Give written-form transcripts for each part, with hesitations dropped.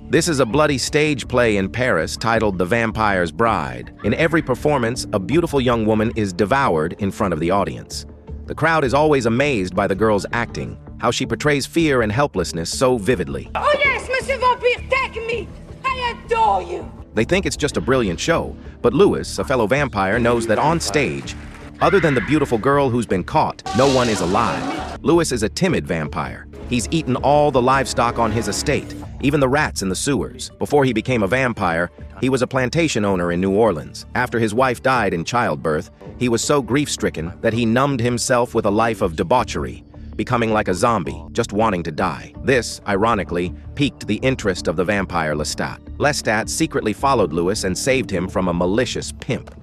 This is a bloody stage play in Paris titled The Vampire's Bride. In every performance, a beautiful young woman is devoured in front of the audience. The crowd is always amazed by the girl's acting, how she portrays fear and helplessness so vividly. Oh yes, Monsieur Vampire, take me! I adore you! They think it's just a brilliant show, but Louis, a fellow vampire, knows that on stage, other than the beautiful girl who's been caught, no one is alive. Louis is a timid vampire. He's eaten all the livestock on his estate, even the rats in the sewers. Before he became a vampire, he was a plantation owner in New Orleans. After his wife died in childbirth, he was so grief-stricken that he numbed himself with a life of debauchery, becoming like a zombie, just wanting to die. This, ironically, piqued the interest of the vampire Lestat. Lestat secretly followed Louis and saved him from a malicious pimp.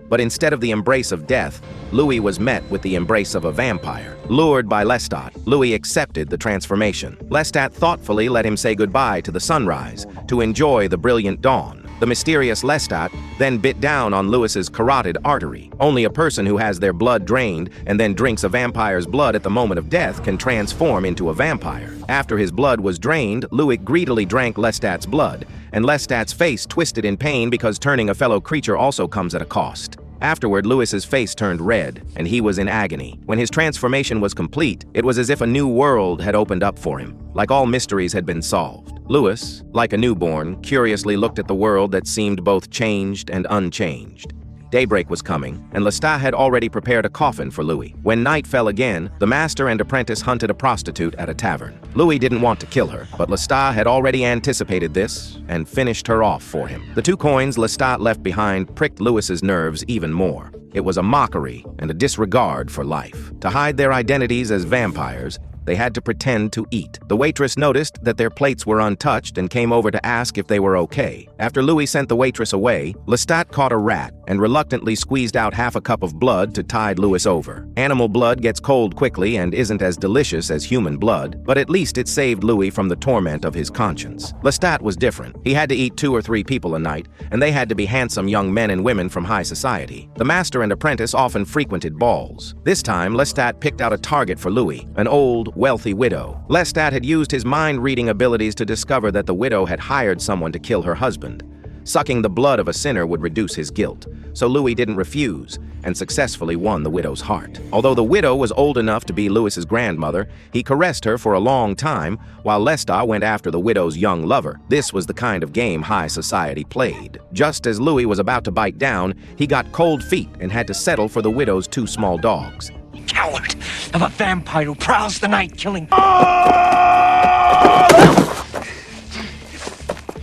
But instead of the embrace of death, Louis was met with the embrace of a vampire. Lured by Lestat, Louis accepted the transformation. Lestat thoughtfully let him say goodbye to the sunrise, to enjoy the brilliant dawn. The mysterious Lestat then bit down on Louis's carotid artery. Only a person who has their blood drained and then drinks a vampire's blood at the moment of death can transform into a vampire. After his blood was drained, Louis greedily drank Lestat's blood, and Lestat's face twisted in pain because turning a fellow creature also comes at a cost. Afterward, Louis's face turned red, and he was in agony. When his transformation was complete, it was as if a new world had opened up for him, like all mysteries had been solved. Louis, like a newborn, curiously looked at the world that seemed both changed and unchanged. Daybreak was coming, and Lestat had already prepared a coffin for Louis. When night fell again, the master and apprentice hunted a prostitute at a tavern. Louis didn't want to kill her, but Lestat had already anticipated this and finished her off for him. The 2 coins Lestat left behind pricked Louis's nerves even more. It was a mockery and a disregard for life. To hide their identities as vampires, they had to pretend to eat. The waitress noticed that their plates were untouched and came over to ask if they were okay. After Louis sent the waitress away, Lestat caught a rat and reluctantly squeezed out half a cup of blood to tide Louis over. Animal blood gets cold quickly and isn't as delicious as human blood, but at least it saved Louis from the torment of his conscience. Lestat was different. He had to eat 2 or 3 people a night, and they had to be handsome young men and women from high society. The master and apprentice often frequented balls. This time, Lestat picked out a target for Louis, an old, wealthy widow. Lestat had used his mind-reading abilities to discover that the widow had hired someone to kill her husband. Sucking the blood of a sinner would reduce his guilt, so Louis didn't refuse and successfully won the widow's heart. Although the widow was old enough to be Louis's grandmother, he caressed her for a long time while Lestat went after the widow's young lover. This was the kind of game high society played. Just as Louis was about to bite down, he got cold feet and had to settle for the widow's 2 small dogs. Coward of a vampire who prowls the night killing.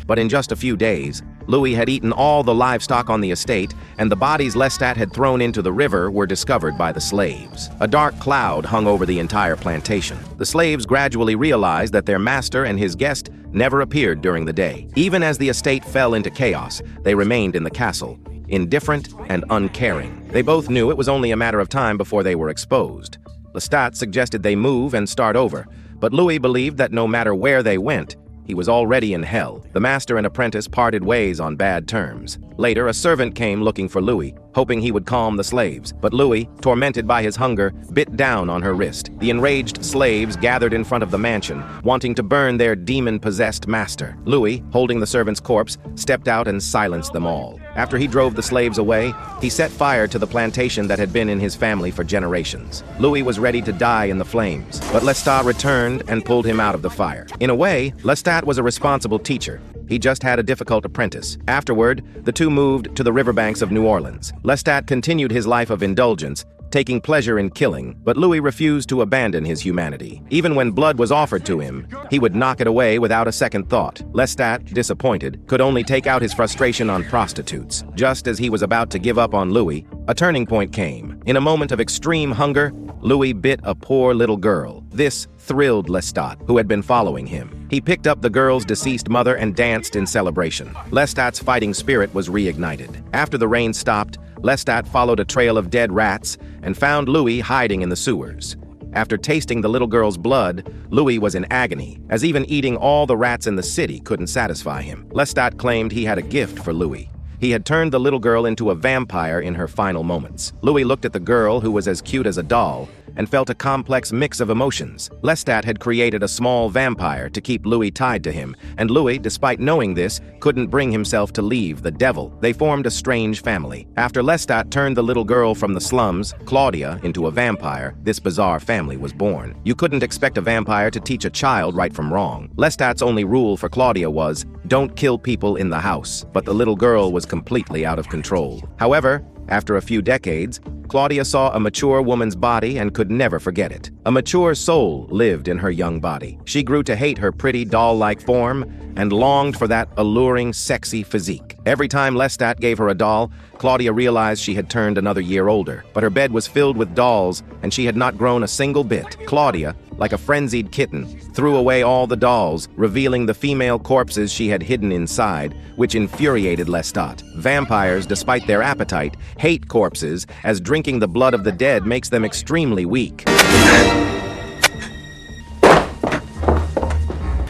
But in just a few days, Louis had eaten all the livestock on the estate, and the bodies Lestat had thrown into the river were discovered by the slaves. A dark cloud hung over the entire plantation. The slaves gradually realized that their master and his guest never appeared during the day. Even as the estate fell into chaos, they remained in the castle, indifferent and uncaring. They both knew it was only a matter of time before they were exposed. Lestat suggested they move and start over, but Louis believed that no matter where they went, he was already in hell. The master and apprentice parted ways on bad terms. Later, a servant came looking for Louis, hoping he would calm the slaves. But Louis, tormented by his hunger, bit down on her wrist. The enraged slaves gathered in front of the mansion, wanting to burn their demon-possessed master. Louis, holding the servant's corpse, stepped out and silenced them all. After he drove the slaves away, he set fire to the plantation that had been in his family for generations. Louis was ready to die in the flames, but Lestat returned and pulled him out of the fire. In a way, Lestat was a responsible teacher. He just had a difficult apprentice. Afterward, the 2 moved to the riverbanks of New Orleans. Lestat continued his life of indulgence, taking pleasure in killing, but Louis refused to abandon his humanity. Even when blood was offered to him, he would knock it away without a second thought. Lestat, disappointed, could only take out his frustration on prostitutes. Just as he was about to give up on Louis, a turning point came. In a moment of extreme hunger, Louis bit a poor little girl. This thrilled Lestat, who had been following him. He picked up the girl's deceased mother and danced in celebration. Lestat's fighting spirit was reignited. After the rain stopped, Lestat followed a trail of dead rats and found Louis hiding in the sewers. After tasting the little girl's blood, Louis was in agony, as even eating all the rats in the city couldn't satisfy him. Lestat claimed he had a gift for Louis. He had turned the little girl into a vampire in her final moments. Louis looked at the girl, who was as cute as a doll, and felt a complex mix of emotions. Lestat had created a small vampire to keep Louis tied to him, and Louis, despite knowing this, couldn't bring himself to leave the devil. They formed a strange family. After Lestat turned the little girl from the slums, Claudia, into a vampire, this bizarre family was born. You couldn't expect a vampire to teach a child right from wrong. Lestat's only rule for Claudia was, don't kill people in the house, but the little girl was completely out of control. However, after a few decades, Claudia saw a mature woman's body and could never forget it. A mature soul lived in her young body. She grew to hate her pretty doll-like form and longed for that alluring, sexy physique. Every time Lestat gave her a doll, Claudia realized she had turned another year older, but her bed was filled with dolls and she had not grown a single bit. Claudia, like a frenzied kitten, threw away all the dolls, revealing the female corpses she had hidden inside, which infuriated Lestat. Vampires, despite their appetite, hate corpses, as drinking the blood of the dead makes them extremely weak.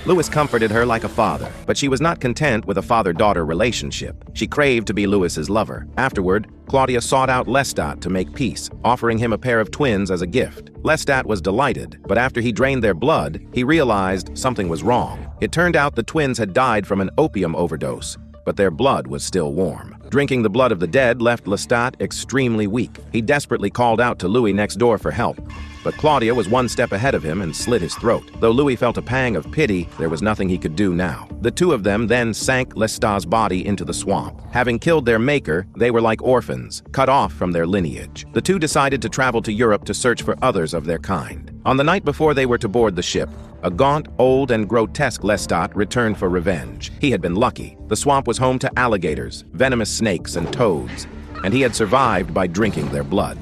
Louis comforted her like a father, but she was not content with a father-daughter relationship. She craved to be Louis's lover. Afterward, Claudia sought out Lestat to make peace, offering him a pair of twins as a gift. Lestat was delighted, but after he drained their blood, he realized something was wrong. It turned out the twins had died from an opium overdose, but their blood was still warm. Drinking the blood of the dead left Lestat extremely weak. He desperately called out to Louis next door for help, but Claudia was one step ahead of him and slit his throat. Though Louis felt a pang of pity, there was nothing he could do now. The two of them then sank Lestat's body into the swamp. Having killed their maker, they were like orphans, cut off from their lineage. The two decided to travel to Europe to search for others of their kind. On the night before they were to board the ship, a gaunt, old, and grotesque Lestat returned for revenge. He had been lucky. The swamp was home to alligators, venomous snakes, and toads, and he had survived by drinking their blood.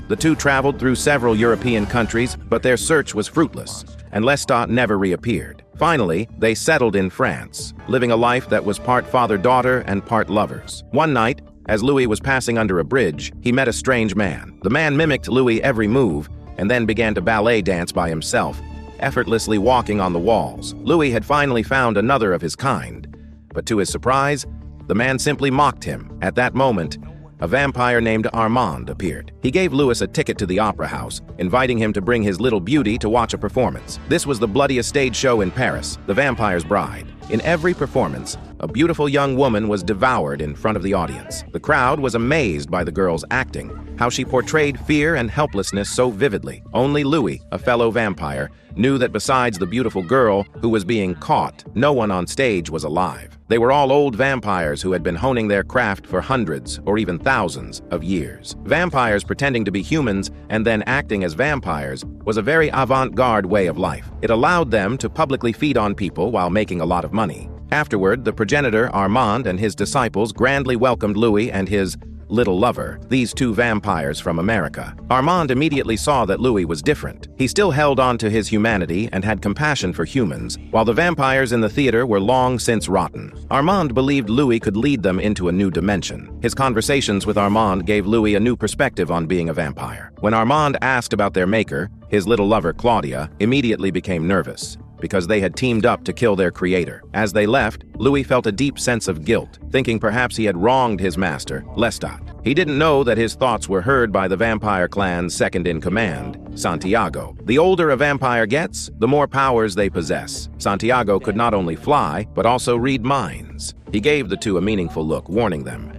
The two traveled through several European countries, but their search was fruitless, and Lestat never reappeared. Finally, they settled in France, living a life that was part father-daughter and part lovers. One night, as Louis was passing under a bridge, he met a strange man. The man mimicked Louis' every move, and then began to ballet dance by himself, effortlessly walking on the walls. Louis had finally found another of his kind, but to his surprise, the man simply mocked him. At that moment, a vampire named Armand appeared. He gave Louis a ticket to the opera house, inviting him to bring his little beauty to watch a performance. This was the bloodiest stage show in Paris, The Vampire's Bride. In every performance, a beautiful young woman was devoured in front of the audience. The crowd was amazed by the girl's acting, how she portrayed fear and helplessness so vividly. Only Louis, a fellow vampire, knew that besides the beautiful girl who was being caught, no one on stage was alive. They were all old vampires who had been honing their craft for hundreds or even thousands of years. Vampires pretending to be humans and then acting as vampires was a very avant-garde way of life. It allowed them to publicly feed on people while making a lot of money. Afterward, the progenitor Armand and his disciples grandly welcomed Louis and his little lover, these two vampires from America. Armand immediately saw that Louis was different. He still held on to his humanity and had compassion for humans, while the vampires in the theater were long since rotten. Armand believed Louis could lead them into a new dimension. His conversations with Armand gave Louis a new perspective on being a vampire. When Armand asked about their maker, his little lover Claudia immediately became nervous, because they had teamed up to kill their creator. As they left, Louis felt a deep sense of guilt, thinking perhaps he had wronged his master, Lestat. He didn't know that his thoughts were heard by the vampire clan's second-in-command, Santiago. The older a vampire gets, the more powers they possess. Santiago could not only fly, but also read minds. He gave the two a meaningful look, warning them.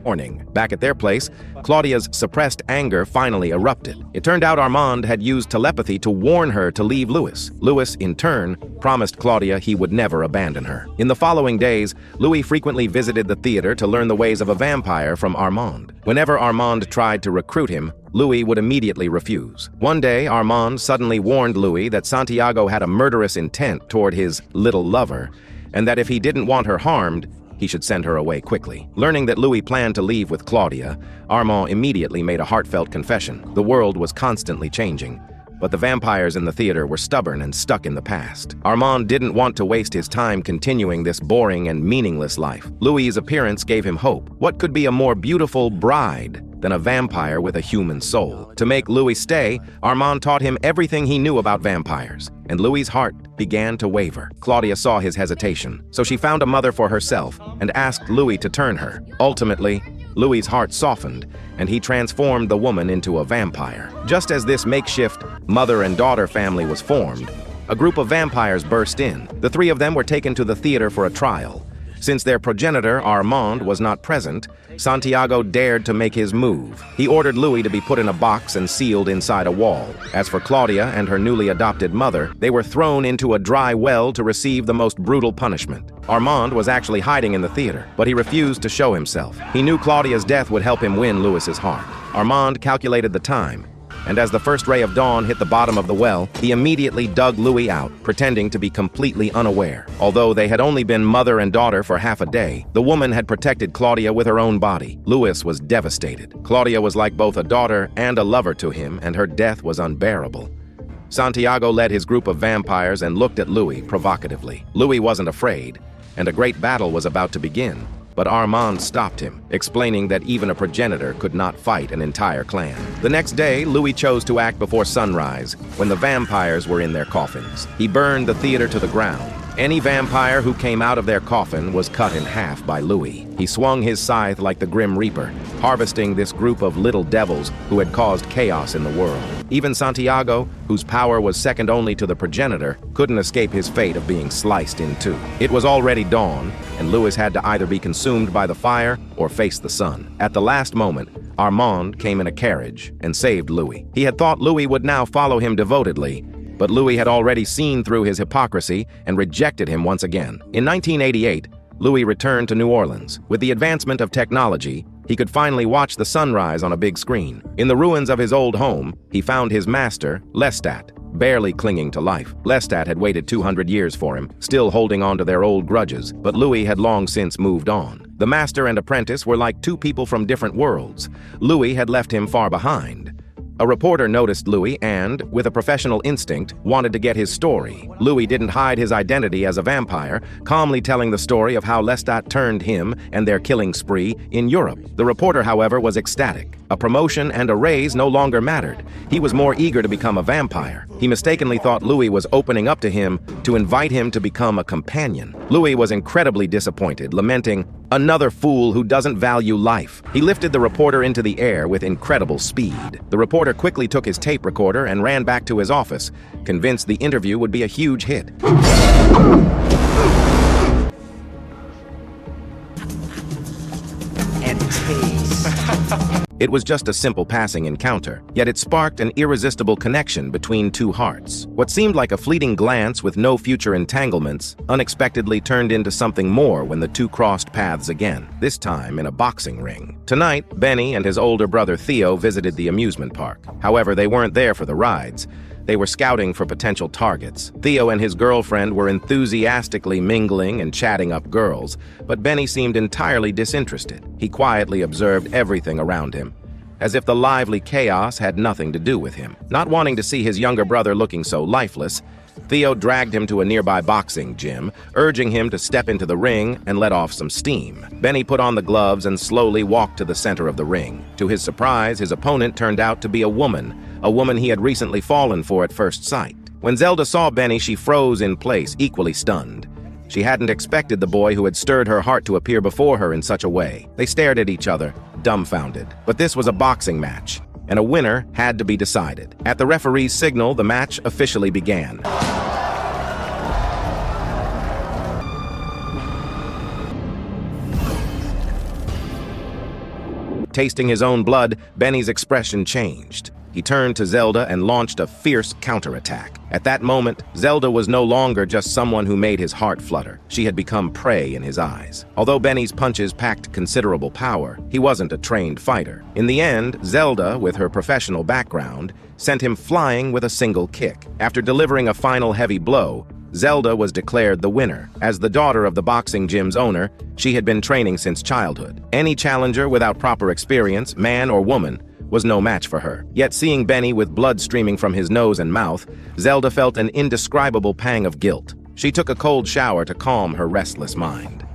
Back at their place, Claudia's suppressed anger finally erupted. It turned out Armand had used telepathy to warn her to leave Louis. Louis, in turn, promised Claudia he would never abandon her. In the following days, Louis frequently visited the theater to learn the ways of a vampire from Armand. Whenever Armand tried to recruit him, Louis would immediately refuse. One day, Armand suddenly warned Louis that Santiago had a murderous intent toward his little lover, and that if he didn't want her harmed, he should send her away quickly. Learning that Louis planned to leave with Claudia, Armand immediately made a heartfelt confession. The world was constantly changing, but the vampires in the theater were stubborn and stuck in the past. Armand didn't want to waste his time continuing this boring and meaningless life. Louis's appearance gave him hope. What could be a more beautiful bride than a vampire with a human soul? To make Louis stay, Armand taught him everything he knew about vampires, and Louis's heart began to waver. Claudia saw his hesitation, so she found a mother for herself and asked Louis to turn her. Ultimately, Louis's heart softened, and he transformed the woman into a vampire. Just as this makeshift mother and daughter family was formed, a group of vampires burst in. The three of them were taken to the theater for a trial. Since their progenitor, Armand, was not present, Santiago dared to make his move. He ordered Louis to be put in a box and sealed inside a wall. As for Claudia and her newly adopted mother, they were thrown into a dry well to receive the most brutal punishment. Armand was actually hiding in the theater, but he refused to show himself. He knew Claudia's death would help him win Louis's heart. Armand calculated the time, and as the first ray of dawn hit the bottom of the well, he immediately dug Louis out, pretending to be completely unaware. Although they had only been mother and daughter for half a day, the woman had protected Claudia with her own body. Louis was devastated. Claudia was like both a daughter and a lover to him, and her death was unbearable. Santiago led his group of vampires and looked at Louis provocatively. Louis wasn't afraid, and a great battle was about to begin. But Armand stopped him, explaining that even a progenitor could not fight an entire clan. The next day, Louis chose to act before sunrise, when the vampires were in their coffins. He burned the theater to the ground. Any vampire who came out of their coffin was cut in half by Louis. He swung his scythe like the Grim Reaper, harvesting this group of little devils who had caused chaos in the world. Even Santiago, whose power was second only to the progenitor, couldn't escape his fate of being sliced in two. It was already dawn, and Louis had to either be consumed by the fire or face the sun. At the last moment, Armand came in a carriage and saved Louis. He had thought Louis would now follow him devotedly, but Louis had already seen through his hypocrisy and rejected him once again. In 1988, Louis returned to New Orleans. With the advancement of technology, he could finally watch the sunrise on a big screen. In the ruins of his old home, he found his master, Lestat, barely clinging to life. Lestat had waited 200 years for him, still holding on to their old grudges, but Louis had long since moved on. The master and apprentice were like two people from different worlds. Louis had left him far behind. A reporter noticed Louis and, with a professional instinct, wanted to get his story. Louis didn't hide his identity as a vampire, calmly telling the story of how Lestat turned him and their killing spree in Europe. The reporter, however, was ecstatic. A promotion and a raise no longer mattered. He was more eager to become a vampire. He mistakenly thought Louis was opening up to him to invite him to become a companion. Louis was incredibly disappointed, lamenting, "Another fool who doesn't value life." He lifted the reporter into the air with incredible speed. The reporter quickly took his tape recorder and ran back to his office, convinced the interview would be a huge hit. And taste. It was just a simple passing encounter, yet it sparked an irresistible connection between two hearts. What seemed like a fleeting glance with no future entanglements unexpectedly turned into something more when the two crossed paths again, this time in a boxing ring. Tonight, Benny and his older brother Theo visited the amusement park. However, they weren't there for the rides. They were scouting for potential targets. Theo and his girlfriend were enthusiastically mingling and chatting up girls, but Benny seemed entirely disinterested. He quietly observed everything around him, as if the lively chaos had nothing to do with him. Not wanting to see his younger brother looking so lifeless, Theo dragged him to a nearby boxing gym, urging him to step into the ring and let off some steam. Benny put on the gloves and slowly walked to the center of the ring. To his surprise, his opponent turned out to be a woman he had recently fallen for at first sight. When Zelda saw Benny, she froze in place, equally stunned. She hadn't expected the boy who had stirred her heart to appear before her in such a way. They stared at each other, dumbfounded. But this was a boxing match, and a winner had to be decided. At the referee's signal, the match officially began. Tasting his own blood, Benny's expression changed. He turned to Zelda and launched a fierce counterattack. At that moment, Zelda was no longer just someone who made his heart flutter. She had become prey in his eyes. Although Benny's punches packed considerable power, he wasn't a trained fighter. In the end, Zelda, with her professional background, sent him flying with a single kick. After delivering a final heavy blow, Zelda was declared the winner. As the daughter of the boxing gym's owner, she had been training since childhood. Any challenger without proper experience, man or woman, was no match for her. Yet seeing Benny with blood streaming from his nose and mouth, Zelda felt an indescribable pang of guilt. She took a cold shower to calm her restless mind.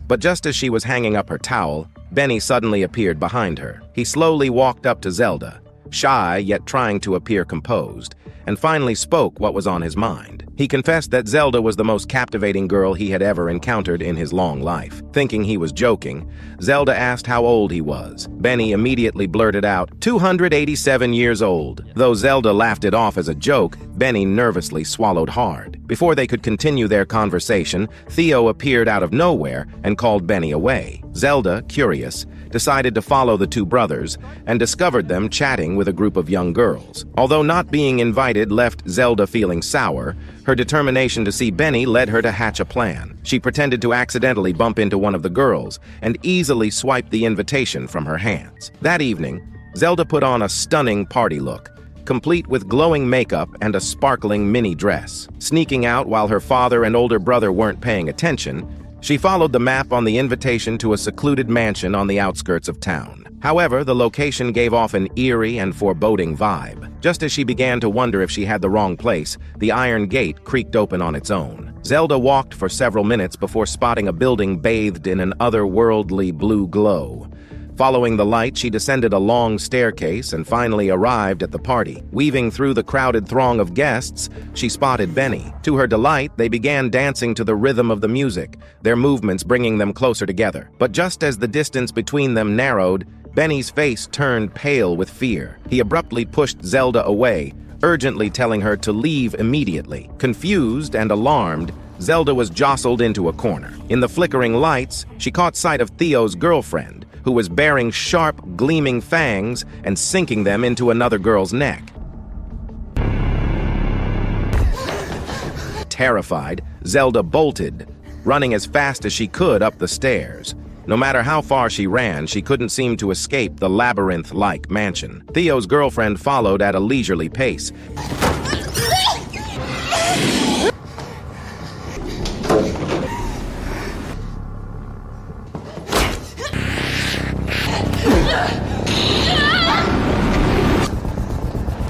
But just as she was hanging up her towel, Benny suddenly appeared behind her. He slowly walked up to Zelda, shy yet trying to appear composed, and finally spoke what was on his mind. He confessed that Zelda was the most captivating girl he had ever encountered in his long life. Thinking he was joking, Zelda asked how old he was. Benny immediately blurted out, 287 years old. Though Zelda laughed it off as a joke, Benny nervously swallowed hard. Before they could continue their conversation, Theo appeared out of nowhere and called Benny away. Zelda, curious, decided to follow the two brothers and discovered them chatting with a group of young girls. Although not being invited left Zelda feeling sour, her determination to see Benny led her to hatch a plan. She pretended to accidentally bump into one of the girls and easily swiped the invitation from her hands. That evening, Zelda put on a stunning party look, complete with glowing makeup and a sparkling mini dress. Sneaking out while her father and older brother weren't paying attention, she followed the map on the invitation to a secluded mansion on the outskirts of town. However, the location gave off an eerie and foreboding vibe. Just as she began to wonder if she had the wrong place, the iron gate creaked open on its own. Zelda walked for several minutes before spotting a building bathed in an otherworldly blue glow. Following the light, she descended a long staircase and finally arrived at the party. Weaving through the crowded throng of guests, she spotted Benny. To her delight, they began dancing to the rhythm of the music, their movements bringing them closer together. But just as the distance between them narrowed, Benny's face turned pale with fear. He abruptly pushed Zelda away, urgently telling her to leave immediately. Confused and alarmed, Zelda was jostled into a corner. In the flickering lights, she caught sight of Theo's girlfriend, who was bearing sharp, gleaming fangs and sinking them into another girl's neck. Terrified, Zelda bolted, running as fast as she could up the stairs. No matter how far she ran, she couldn't seem to escape the labyrinth-like mansion. Theo's girlfriend followed at a leisurely pace.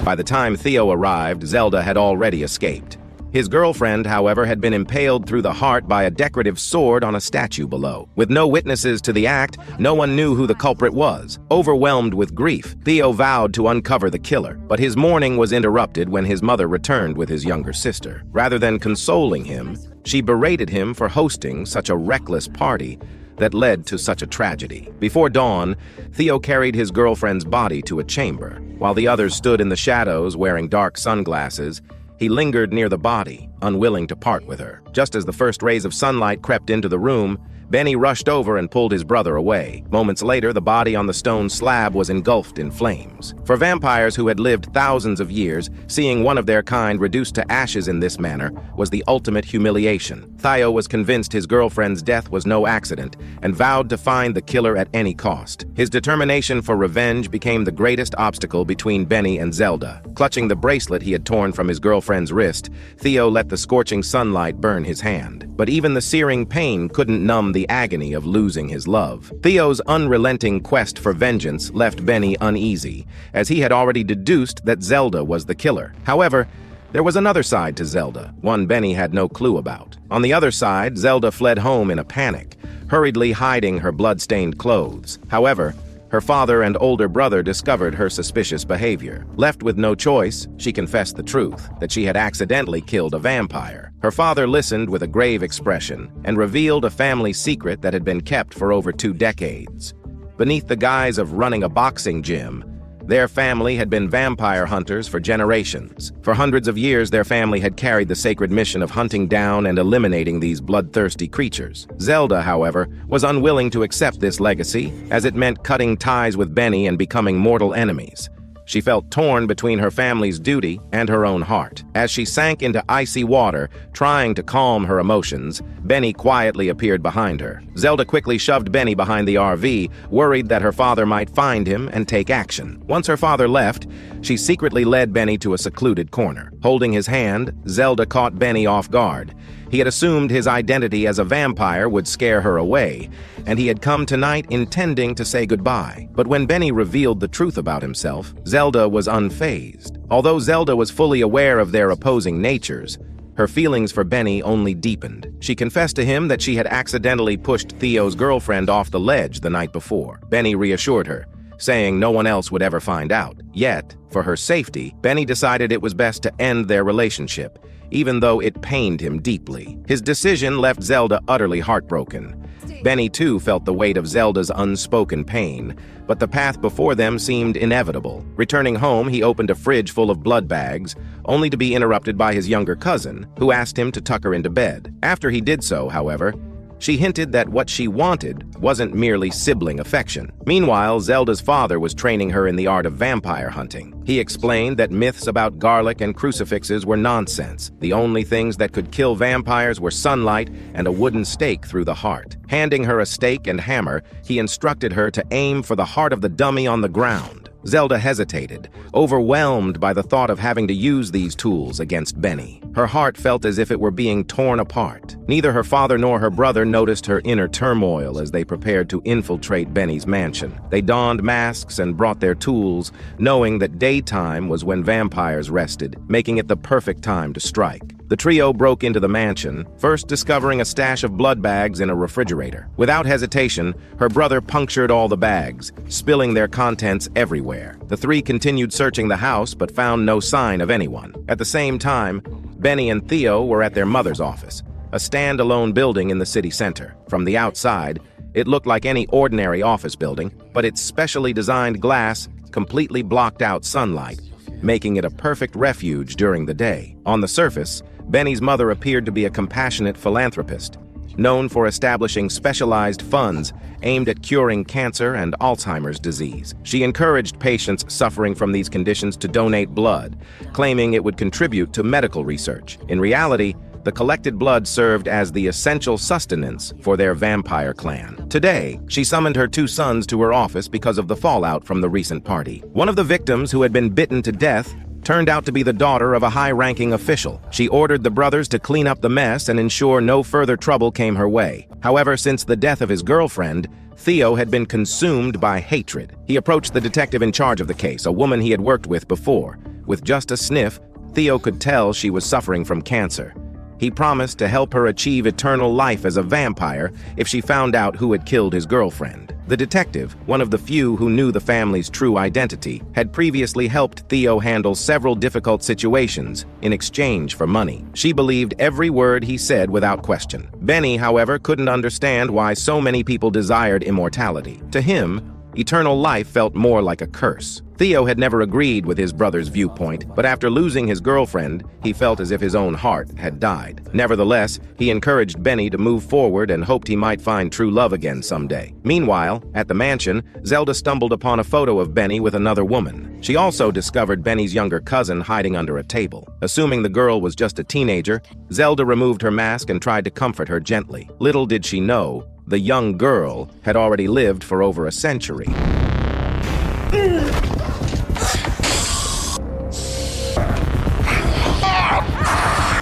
By the time Theo arrived, Zelda had already escaped. His girlfriend, however, had been impaled through the heart by a decorative sword on a statue below. With no witnesses to the act, no one knew who the culprit was. Overwhelmed with grief, Theo vowed to uncover the killer, but his mourning was interrupted when his mother returned with his younger sister. Rather than consoling him, she berated him for hosting such a reckless party that led to such a tragedy. Before dawn, Theo carried his girlfriend's body to a chamber. While the others stood in the shadows wearing dark sunglasses, he lingered near the body, unwilling to part with her. Just as the first rays of sunlight crept into the room, Benny rushed over and pulled his brother away. Moments later, the body on the stone slab was engulfed in flames. For vampires who had lived thousands of years, seeing one of their kind reduced to ashes in this manner was the ultimate humiliation. Theo was convinced his girlfriend's death was no accident and vowed to find the killer at any cost. His determination for revenge became the greatest obstacle between Benny and Zelda. Clutching the bracelet he had torn from his girlfriend's wrist, Theo let the scorching sunlight burn his hand. But even the searing pain couldn't numb the agony of losing his love. Theo's unrelenting quest for vengeance left Benny uneasy, as he had already deduced that Zelda was the killer. However, there was another side to Zelda, one Benny had no clue about. On the other side, Zelda fled home in a panic, hurriedly hiding her blood-stained clothes. However, her father and older brother discovered her suspicious behavior. Left with no choice, she confessed the truth, that she had accidentally killed a vampire. Her father listened with a grave expression and revealed a family secret that had been kept for over 2 decades. Beneath the guise of running a boxing gym, their family had been vampire hunters for generations. For hundreds of years, their family had carried the sacred mission of hunting down and eliminating these bloodthirsty creatures. Zelda, however, was unwilling to accept this legacy, as it meant cutting ties with Benny and becoming mortal enemies. She felt torn between her family's duty and her own heart. As she sank into icy water, trying to calm her emotions, Benny quietly appeared behind her. Zelda quickly shoved Benny behind the RV, worried that her father might find him and take action. Once her father left, she secretly led Benny to a secluded corner. Holding his hand, Zelda caught Benny off guard. He had assumed his identity as a vampire would scare her away, and he had come tonight intending to say goodbye. But when Benny revealed the truth about himself, Zelda was unfazed. Although Zelda was fully aware of their opposing natures, her feelings for Benny only deepened. She confessed to him that she had accidentally pushed Theo's girlfriend off the ledge the night before. Benny reassured her, saying no one else would ever find out. Yet, for her safety, Benny decided it was best to end their relationship. even though it pained him deeply. His decision left Zelda utterly heartbroken. Benny, too, felt the weight of Zelda's unspoken pain, but the path before them seemed inevitable. Returning home, he opened a fridge full of blood bags, only to be interrupted by his younger cousin, who asked him to tuck her into bed. After he did so, however, she hinted that what she wanted wasn't merely sibling affection. Meanwhile, Zelda's father was training her in the art of vampire hunting. He explained that myths about garlic and crucifixes were nonsense. The only things that could kill vampires were sunlight and a wooden stake through the heart. Handing her a stake and hammer, he instructed her to aim for the heart of the dummy on the ground. Zelda hesitated, overwhelmed by the thought of having to use these tools against Benny. Her heart felt as if it were being torn apart. Neither her father nor her brother noticed her inner turmoil as they prepared to infiltrate Benny's mansion. They donned masks and brought their tools, knowing that daytime was when vampires rested, making it the perfect time to strike. The trio broke into the mansion, first discovering a stash of blood bags in a refrigerator. Without hesitation, her brother punctured all the bags, spilling their contents everywhere. The three continued searching the house but found no sign of anyone. At the same time, Benny and Theo were at their mother's office, a standalone building in the city center. From the outside, it looked like any ordinary office building, but its specially designed glass completely blocked out sunlight, making it a perfect refuge during the day. On the surface, Benny's mother appeared to be a compassionate philanthropist, known for establishing specialized funds aimed at curing cancer and Alzheimer's disease. She encouraged patients suffering from these conditions to donate blood, claiming it would contribute to medical research. In reality, the collected blood served as the essential sustenance for their vampire clan. Today, she summoned her two sons to her office because of the fallout from the recent party. One of the victims, who had been bitten to death, turned out to be the daughter of a high-ranking official. She ordered the brothers to clean up the mess and ensure no further trouble came her way. However, since the death of his girlfriend, Theo had been consumed by hatred. He approached the detective in charge of the case, a woman he had worked with before. With just a sniff, Theo could tell she was suffering from cancer. He promised to help her achieve eternal life as a vampire if she found out who had killed his girlfriend. The detective, one of the few who knew the family's true identity, had previously helped Theo handle several difficult situations in exchange for money. She believed every word he said without question. Benny, however, couldn't understand why so many people desired immortality. To him, eternal life felt more like a curse. Theo had never agreed with his brother's viewpoint, but after losing his girlfriend, he felt as if his own heart had died. Nevertheless, he encouraged Benny to move forward and hoped he might find true love again someday. Meanwhile, at the mansion, Zelda stumbled upon a photo of Benny with another woman. She also discovered Benny's younger cousin hiding under a table. Assuming the girl was just a teenager, Zelda removed her mask and tried to comfort her gently. Little did she know, the young girl had already lived for over a century.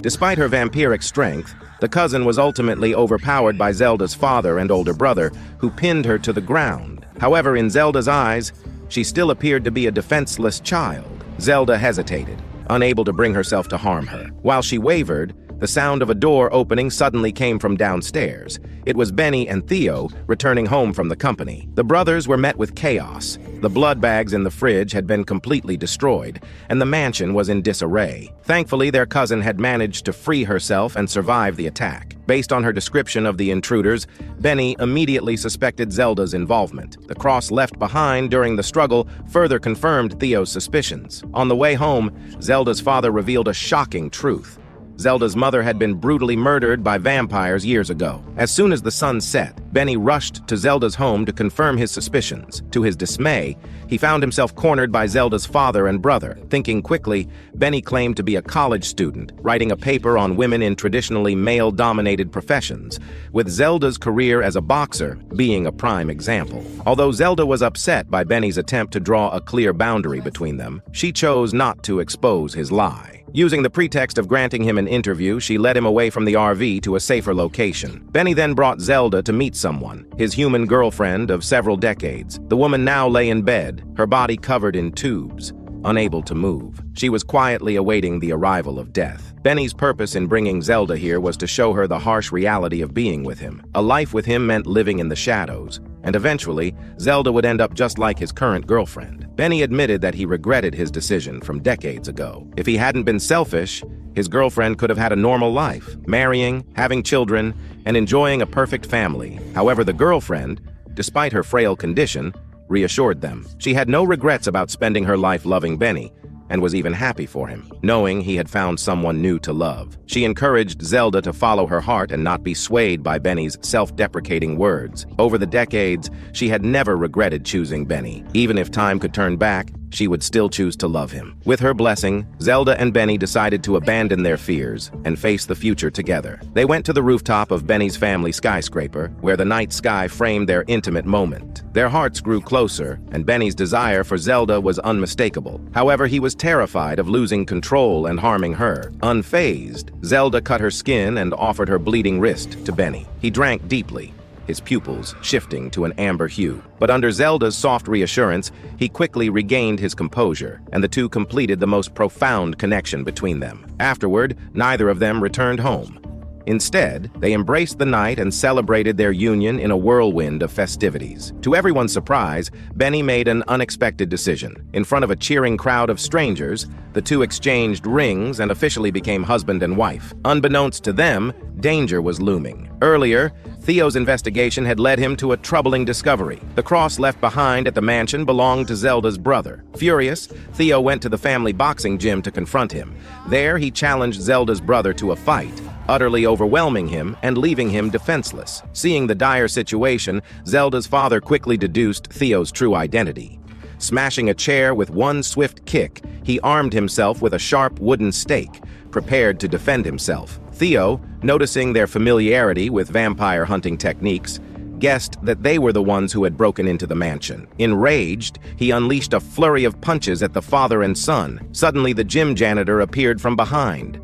Despite her vampiric strength, the cousin was ultimately overpowered by Zelda's father and older brother, who pinned her to the ground. However, in Zelda's eyes, she still appeared to be a defenseless child. Zelda hesitated, unable to bring herself to harm her. While she wavered, the sound of a door opening suddenly came from downstairs. It was Benny and Theo returning home from the company. The brothers were met with chaos. The blood bags in the fridge had been completely destroyed, and the mansion was in disarray. Thankfully, their cousin had managed to free herself and survive the attack. Based on her description of the intruders, Benny immediately suspected Zelda's involvement. The cross left behind during the struggle further confirmed Theo's suspicions. On the way home, Zelda's father revealed a shocking truth. Zelda's mother had been brutally murdered by vampires years ago. As soon as the sun set, Benny rushed to Zelda's home to confirm his suspicions. To his dismay, he found himself cornered by Zelda's father and brother. Thinking quickly, Benny claimed to be a college student, writing a paper on women in traditionally male-dominated professions, with Zelda's career as a boxer being a prime example. Although Zelda was upset by Benny's attempt to draw a clear boundary between them, she chose not to expose his lie. Using the pretext of granting him an interview, she led him away from the RV to a safer location. Benny then brought Zelda to meet someone, his human girlfriend of several decades. The woman now lay in bed, her body covered in tubes, unable to move. She was quietly awaiting the arrival of death. Benny's purpose in bringing Zelda here was to show her the harsh reality of being with him. A life with him meant living in the shadows, and eventually, Zelda would end up just like his current girlfriend. Benny admitted that he regretted his decision from decades ago. If he hadn't been selfish, His girlfriend could have had a normal life, marrying, having children, and enjoying a perfect family. However, the girlfriend, despite her frail condition, reassured them. She had no regrets about spending her life loving Benny, and was even happy for him, knowing he had found someone new to love. She encouraged Zelda to follow her heart and not be swayed by Benny's self-deprecating words. Over the decades, she had never regretted choosing Benny. Even if time could turn back, she would still choose to love him. With her blessing, Zelda and Benny decided to abandon their fears and face the future together. They went to the rooftop of Benny's family skyscraper, where the night sky framed their intimate moment. Their hearts grew closer, and Benny's desire for Zelda was unmistakable. However, he was terrified of losing control and harming her. Unfazed, Zelda cut her skin and offered her bleeding wrist to Benny. He drank deeply, his pupils shifting to an amber hue. But under Zelda's soft reassurance, he quickly regained his composure, and the two completed the most profound connection between them. Afterward, neither of them returned home. Instead, they embraced the night and celebrated their union in a whirlwind of festivities. To everyone's surprise, Benny made an unexpected decision. In front of a cheering crowd of strangers, the two exchanged rings and officially became husband and wife. Unbeknownst to them, danger was looming. Earlier, Theo's investigation had led him to a troubling discovery. The cross left behind at the mansion belonged to Zelda's brother. Furious, Theo went to the family boxing gym to confront him. There, he challenged Zelda's brother to a fight, utterly overwhelming him and leaving him defenseless. Seeing the dire situation, Zelda's father quickly deduced Theo's true identity. Smashing a chair with one swift kick, he armed himself with a sharp wooden stake, prepared to defend himself. Theo, noticing their familiarity with vampire hunting techniques, guessed that they were the ones who had broken into the mansion. Enraged, he unleashed a flurry of punches at the father and son. Suddenly, the gym janitor appeared from behind.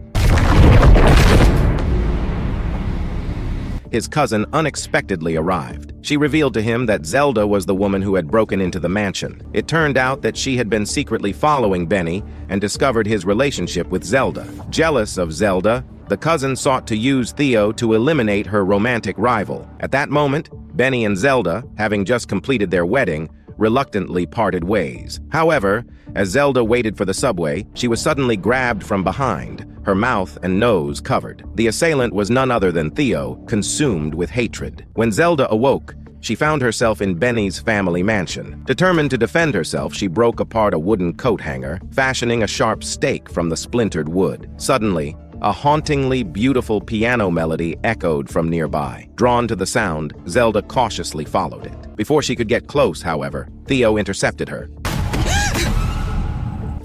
His cousin unexpectedly arrived. She revealed to him that Zelda was the woman who had broken into the mansion. It turned out that she had been secretly following Benny and discovered his relationship with Zelda. Jealous of Zelda, the cousin sought to use Theo to eliminate her romantic rival. At that moment, Benny and Zelda, having just completed their wedding, reluctantly parted ways. However, as Zelda waited for the subway, she was suddenly grabbed from behind, her mouth and nose covered. The assailant was none other than Theo, consumed with hatred. When Zelda awoke, she found herself in Benny's family mansion. Determined to defend herself, she broke apart a wooden coat hanger, fashioning a sharp stake from the splintered wood. Suddenly, a hauntingly beautiful piano melody echoed from nearby. Drawn to the sound, Zelda cautiously followed it. Before she could get close, however, Theo intercepted her.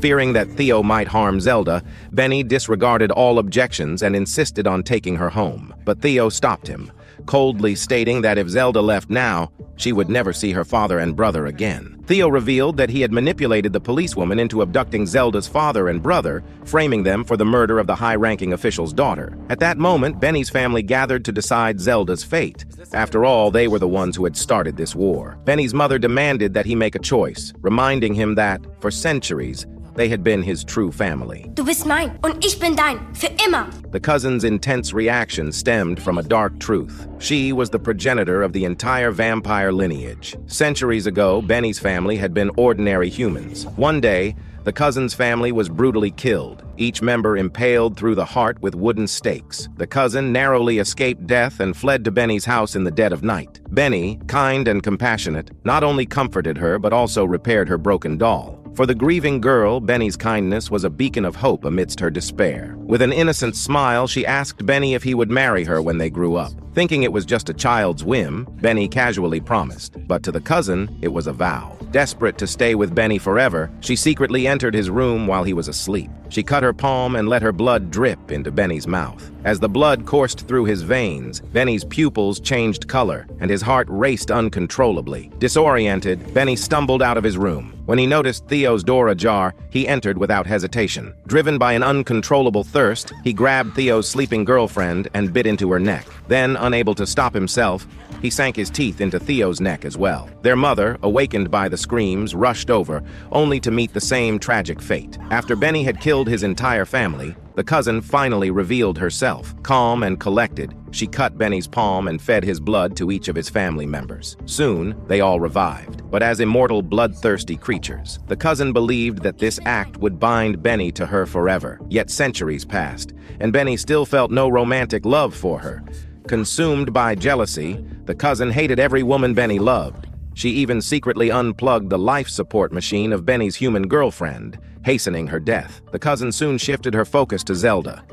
Fearing that Theo might harm Zelda, Benny disregarded all objections and insisted on taking her home. But Theo stopped him, coldly stating that if Zelda left now, she would never see her father and brother again. Theo revealed that he had manipulated the policewoman into abducting Zelda's father and brother, framing them for the murder of the high-ranking official's daughter. At that moment, Benny's family gathered to decide Zelda's fate. After all, they were the ones who had started this war. Benny's mother demanded that he make a choice, reminding him that, for centuries, they had been his true family. Du bist mein und ich bin dein, für immer. The cousin's intense reaction stemmed from a dark truth. She was the progenitor of the entire vampire lineage. Centuries ago, Benny's family had been ordinary humans. One day, the cousin's family was brutally killed, each member impaled through the heart with wooden stakes. The cousin narrowly escaped death and fled to Benny's house in the dead of night. Benny, kind and compassionate, not only comforted her but also repaired her broken doll. For the grieving girl, Benny's kindness was a beacon of hope amidst her despair. With an innocent smile, she asked Benny if he would marry her when they grew up. Thinking it was just a child's whim, Benny casually promised. But to the cousin, it was a vow. Desperate to stay with Benny forever, she secretly entered his room while he was asleep. She cut her palm and let her blood drip into Benny's mouth. As the blood coursed through his veins, Benny's pupils changed color, and his heart raced uncontrollably. Disoriented, Benny stumbled out of his room. When he noticed Theo's door ajar, he entered without hesitation. Driven by an uncontrollable thirst, he grabbed Theo's sleeping girlfriend and bit into her neck. Then, unable to stop himself, He sank his teeth into Theo's neck as well. Their mother, awakened by the screams, rushed over, only to meet the same tragic fate. After Benny had killed his entire family, the cousin finally revealed herself. Calm and collected, she cut Benny's palm and fed his blood to each of his family members. Soon, they all revived, but as immortal, bloodthirsty creatures. The cousin believed that this act would bind Benny to her forever. Yet centuries passed, and Benny still felt no romantic love for her. Consumed by jealousy, the cousin hated every woman Benny loved. She even secretly unplugged the life support machine of Benny's human girlfriend, hastening her death. The cousin soon shifted her focus to Zelda,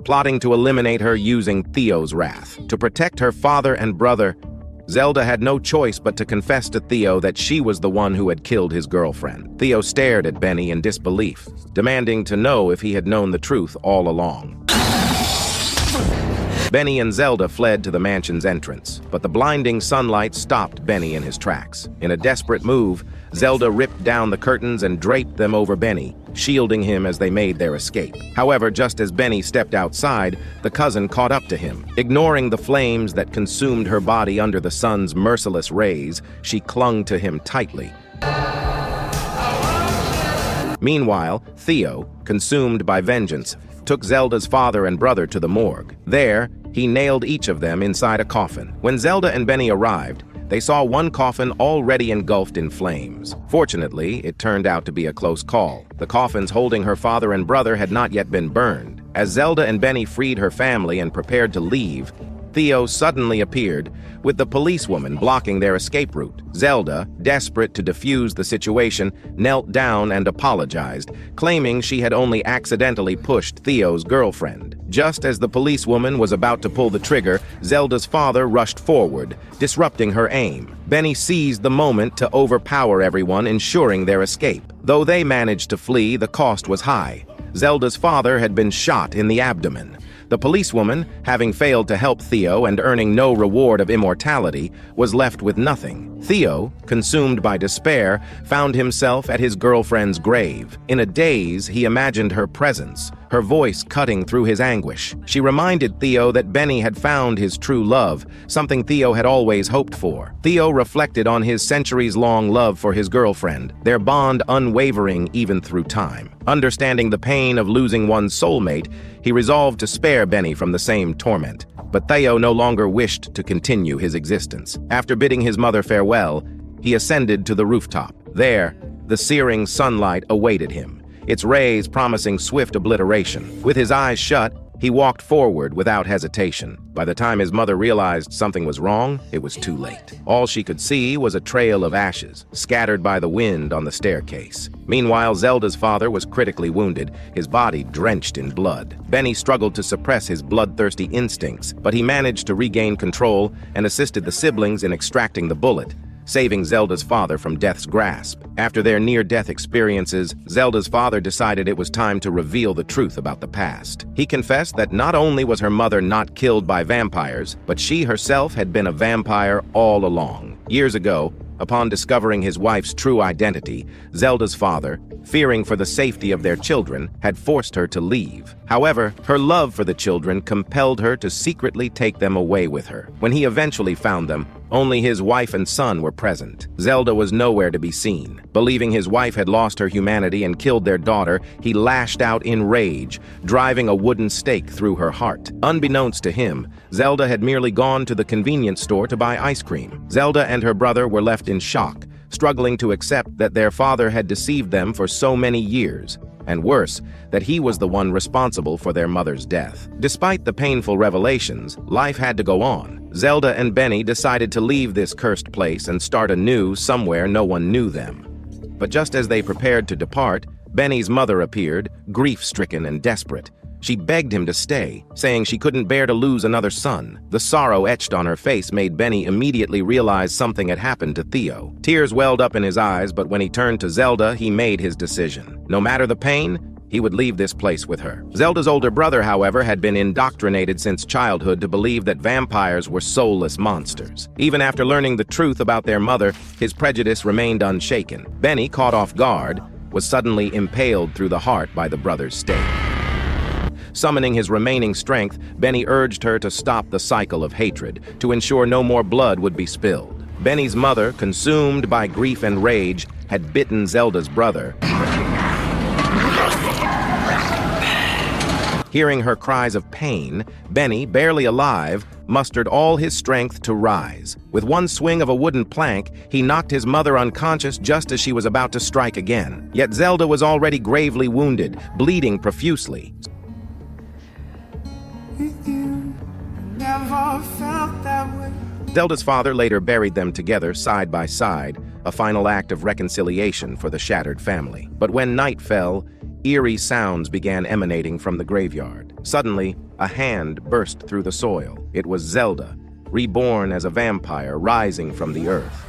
plotting to eliminate her using Theo's wrath. To protect her father and brother, Zelda had no choice but to confess to Theo that she was the one who had killed his girlfriend. Theo stared at Benny in disbelief, demanding to know if he had known the truth all along. Benny and Zelda fled to the mansion's entrance, but the blinding sunlight stopped Benny in his tracks. In a desperate move, Zelda ripped down the curtains and draped them over Benny, shielding him as they made their escape. However, just as Benny stepped outside, the cousin caught up to him. Ignoring the flames that consumed her body under the sun's merciless rays, she clung to him tightly. Meanwhile, Theo, consumed by vengeance, took Zelda's father and brother to the morgue. There, he nailed each of them inside a coffin. When Zelda and Benny arrived, they saw one coffin already engulfed in flames. Fortunately, it turned out to be a close call. The coffins holding her father and brother had not yet been burned. As Zelda and Benny freed her family and prepared to leave, Theo suddenly appeared, with the policewoman blocking their escape route. Zelda, desperate to defuse the situation, knelt down and apologized, claiming she had only accidentally pushed Theo's girlfriend. Just as the policewoman was about to pull the trigger, Zelda's father rushed forward, disrupting her aim. Benny seized the moment to overpower everyone, ensuring their escape. Though they managed to flee, the cost was high. Zelda's father had been shot in the abdomen. The policewoman, having failed to help Theo and earning no reward of immortality, was left with nothing. Theo, consumed by despair, found himself at his girlfriend's grave. In a daze, he imagined her presence, her voice cutting through his anguish. She reminded Theo that Benny had found his true love, something Theo had always hoped for. Theo reflected on his centuries-long love for his girlfriend, their bond unwavering even through time. Understanding the pain of losing one's soulmate, he resolved to spare Benny from the same torment. But Theo no longer wished to continue his existence. After bidding his mother farewell, he ascended to the rooftop. There, the searing sunlight awaited him, its rays promising swift obliteration. With his eyes shut, he walked forward without hesitation. By the time his mother realized something was wrong, it was too late. All she could see was a trail of ashes, scattered by the wind on the staircase. Meanwhile, Zelda's father was critically wounded, his body drenched in blood. Benny struggled to suppress his bloodthirsty instincts, but he managed to regain control and assisted the siblings in extracting the bullet, saving Zelda's father from death's grasp. After their near-death experiences, Zelda's father decided it was time to reveal the truth about the past. He confessed that not only was her mother not killed by vampires, but she herself had been a vampire all along. Years ago, upon discovering his wife's true identity, Zelda's father, fearing for the safety of their children, had forced her to leave. However, her love for the children compelled her to secretly take them away with her. When he eventually found them, only his wife and son were present. Zelda was nowhere to be seen. Believing his wife had lost her humanity and killed their daughter, he lashed out in rage, driving a wooden stake through her heart. Unbeknownst to him, Zelda had merely gone to the convenience store to buy ice cream. Zelda and her brother were left in shock, struggling to accept that their father had deceived them for so many years, and worse, that he was the one responsible for their mother's death. Despite the painful revelations, life had to go on. Zelda and Benny decided to leave this cursed place and start anew somewhere no one knew them. But just as they prepared to depart, Benny's mother appeared, grief-stricken and desperate. She begged him to stay, saying she couldn't bear to lose another son. The sorrow etched on her face made Benny immediately realize something had happened to Theo. Tears welled up in his eyes, but when he turned to Zelda, he made his decision. No matter the pain, he would leave this place with her. Zelda's older brother, however, had been indoctrinated since childhood to believe that vampires were soulless monsters. Even after learning the truth about their mother, his prejudice remained unshaken. Benny, caught off guard, was suddenly impaled through the heart by the brother's stake. Summoning his remaining strength, Benny urged her to stop the cycle of hatred, to ensure no more blood would be spilled. Benny's mother, consumed by grief and rage, had bitten Zelda's brother. Hearing her cries of pain, Benny, barely alive, mustered all his strength to rise. With one swing of a wooden plank, he knocked his mother unconscious just as she was about to strike again. Yet Zelda was already gravely wounded, bleeding profusely. Never felt that way. Zelda's father later buried them together side by side, a final act of reconciliation for the shattered family. But when night fell, eerie sounds began emanating from the graveyard. Suddenly, a hand burst through the soil. It was Zelda, reborn as a vampire rising from the earth.